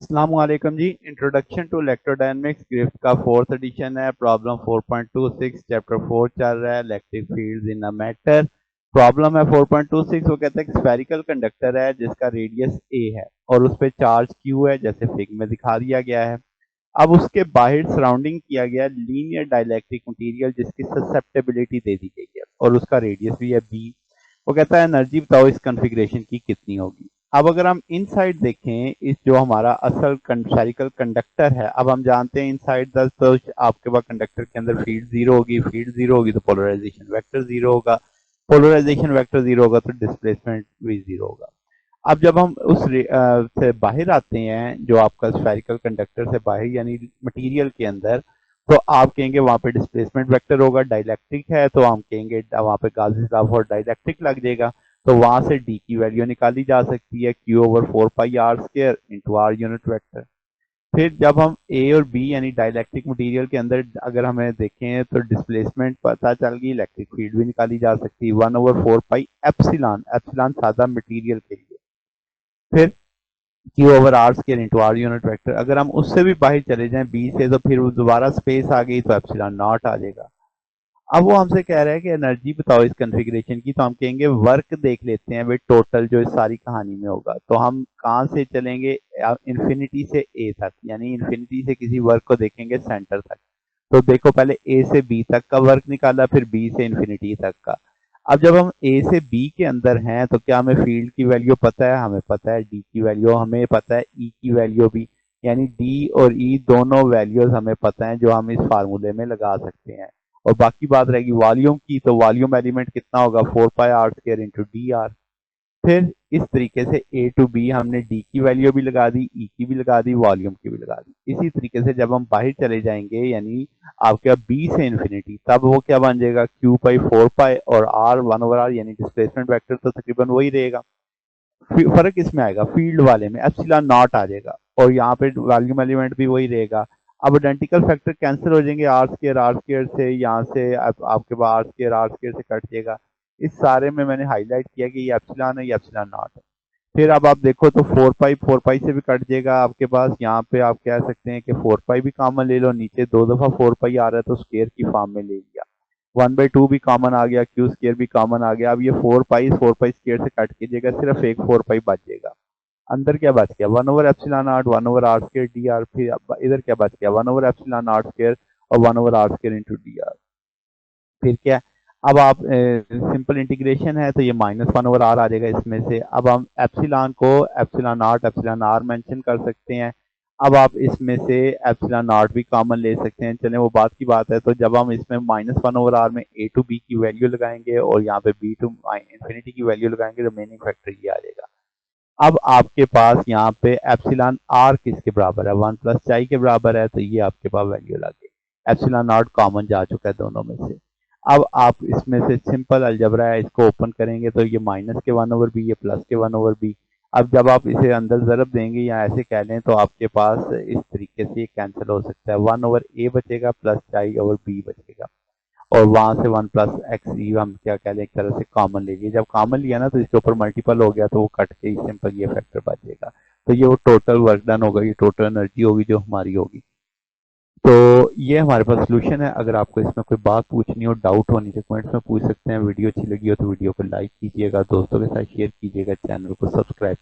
अस्सलाम वालेकुम जी। Introduction to electrodynamics gift का फोर्थ एडिशन है। प्रॉब्लम 4.26 चैप्टर 4 चल रहा है, electric fields in a matter. Problem है 4.26। वो कहता है कि स्फेरिकल कंडक्टर है जिसका रेडियस ए है और उस पर चार्ज क्यू है, जैसे फिग में दिखा दिया गया है। अब उसके बाहर सराउंडिंग किया गया लीनियर डाइलेक्ट्रिक मटेरियल जिसकी ससेप्टेबिलिटी दे दी गई है और उसका रेडियस भी है बी। वो कहता है एनर्जी बताओ इस कॉन्फ़िगरेशन की कितनी होगी। अब अगर हम इनसाइड देखें, इस जो हमारा असल स्फेरिकल कंडक्टर है, अब हम जानते हैं इनसाइड द, तो आपके पास कंडक्टर के अंदर फील्ड जीरो होगी, फील्ड जीरो होगी तो पोलराइजेशन वेक्टर जीरो होगा, पोलराइजेशन वेक्टर जीरो होगा तो डिस्प्लेसमेंट भी जीरो होगा। अब जब हम उस से बाहर आते हैं, जो आपका स्फेरिकल कंडक्टर से बाहर यानी मटेरियल के अंदर, तो आप कहेंगे वहां पे डिस्प्लेसमेंट वेक्टर होगा। डाइलेक्ट्रिक है तो हम कहेंगे वहां पे गाउस लॉ फॉर डाइलेक्ट्रिक लग जाएगा। तो वहां से डी की वैल्यू निकाली जा सकती है Q over 4 pi r² into R unit vector. फिर जब हम ए और बी यानी डाइलेक्ट्रिक मटेरियल के अंदर अगर हमें देखें तो डिस्प्लेसमेंट पता चल गई, इलेक्ट्रिक फील्ड भी निकाली जा सकती है 1/4 पाई एप्सिलॉन, एप्सिलॉन सादा मटेरियल के लिए। फिर Q over R square into R unit vector. अगर हम उससे भी बाहर चले जाएं बी से, तो फिर दोबारा स्पेस आ गई तो एप्सिलॉन नॉट आ जाएगा। अब वो हमसे कह रहा है कि एनर्जी बताओ इस कॉन्फ़िगरेशन की, तो हम कहेंगे वर्क देख लेते हैं भाई टोटल जो इस सारी कहानी में होगा। तो हम कहाँ से चलेंगे, इन्फिनिटी से ए तक, यानी इन्फिनिटी से किसी वर्क को देखेंगे सेंटर तक। तो देखो पहले ए से बी तक का वर्क निकाला, फिर बी से इन्फिनिटी तक का। अब जब हम ए से बी के अंदर हैं तो क्या हमें फील्ड की वैल्यू पता है? हमें पता है डी की वैल्यू, हमें पता है ई की वैल्यू भी, यानी डी और ई दोनों वैल्यूज हमें पता है जो हम इस फार्मूले में लगा सकते हैं। और बाकी बात रहेगी वॉल्यूम की, तो वॉल्यूम एलिमेंट कितना होगा 4 pi r² into D R. फिर इस तरीके से ए टू बी हमने डी की वैल्यू भी लगा दी, ई की भी लगा दी, वॉल्यूम की भी लगा दी। इसी तरीके से जब हम बाहर चले जाएंगे यानी आपके बी से इन्फिनिटी, तब वो क्या बन जाएगा क्यू पाई 4 पाई और आर 1/r, यानी डिस्प्लेसमेंट वेक्टर तो तकरीबन वही रहेगा। फर्क इसमें आएगा फील्ड वाले में एप्सिलॉन नॉट आ जाएगा और यहाँ पे वॉल्यूम एलिमेंट भी वही रहेगा। अब आइडेंटिकल फैक्टर कैंसिल हो जाएंगे, आर स्केयर यहाँ से आपके पास आर स्केयर से कट जाएगा। इस सारे में मैंने हाईलाइट किया कि ये एप्सिलॉन है, ये एप्सिलॉन नॉट है। फिर अब आप देखो तो 4 पाई से भी कट जाएगा आपके पास। यहाँ पे आप कह सकते हैं कि 4 पाई भी कॉमन ले लो, नीचे 2 दफा 4 पाई आ रहा है तो स्केयर की फॉर्म में ले लिया। 1/2 भी कॉमन आ गया, क्यू स्केयर भी कॉमन आ गया। अब ये 4 पाई स्केयर से कट कीजिएगा, सिर्फ एक 4 पाई बच जाएगा। अंदर क्या बच गया 1/एप्सिलॉन nought 1/r square D R. फिर इधर क्या बच गया 1/एप्सिलॉन नॉट स्केयर और 1/r square into D R. फिर क्या, अब आप सिंपल इंटीग्रेशन है तो ये -1/r आ जाएगा इसमें से। अब हम एप्सिलॉन को epsilon naught epsilon R mention कर सकते हैं। अब आप इसमें से एप्सिलॉन नॉट भी कॉमन ले सकते हैं, चलें वो बात की बात है। तो जब हम इसमें -1/r में ए टू बी की वैल्यू लगाएंगे और यहाँ पे बी टू इन्फिनिटी की वैल्यू लगाएंगे, रिमेनिंग फैक्टर ये आ जाएगा। अब आपके पास यहाँ पे एप्सिलॉन आर किसके बराबर है, 1 + के बराबर है, तो ये आपके पास वैल्यू लगे। एप्सिलॉन नॉट कॉमन जा चुका है दोनों में से। अब आप इसमें से सिंपल अलजबरा है, इसको ओपन करेंगे तो ये -1/b, ये +1/b। अब जब आप इसे अंदर ज़रब देंगे या ऐसे कह लें तो आपके पास इस तरीके से ये कैंसिल हो सकता है, 1/a बचेगा +i/b बचेगा। और वहां से 1 + x हम क्या कह लें एक तरह से कॉमन ले लिए। जब कॉमन लिया ना तो इसके ऊपर मल्टीपल हो गया तो वो कट के सिंपल ये फैक्टर बच जाएगा। तो ये वो टोटल वर्क डन होगा, ये टोटल एनर्जी होगी जो हमारी होगी। तो ये हमारे पास सोल्यूशन है। अगर आपको इसमें कोई बात पूछनी हो, डाउट होनी तो कमेंट्स में पूछ सकते हैं। वीडियो अच्छी लगी हो तो वीडियो को लाइक कीजिएगा, दोस्तों के साथ शेयर कीजिएगा, चैनल को सब्सक्राइब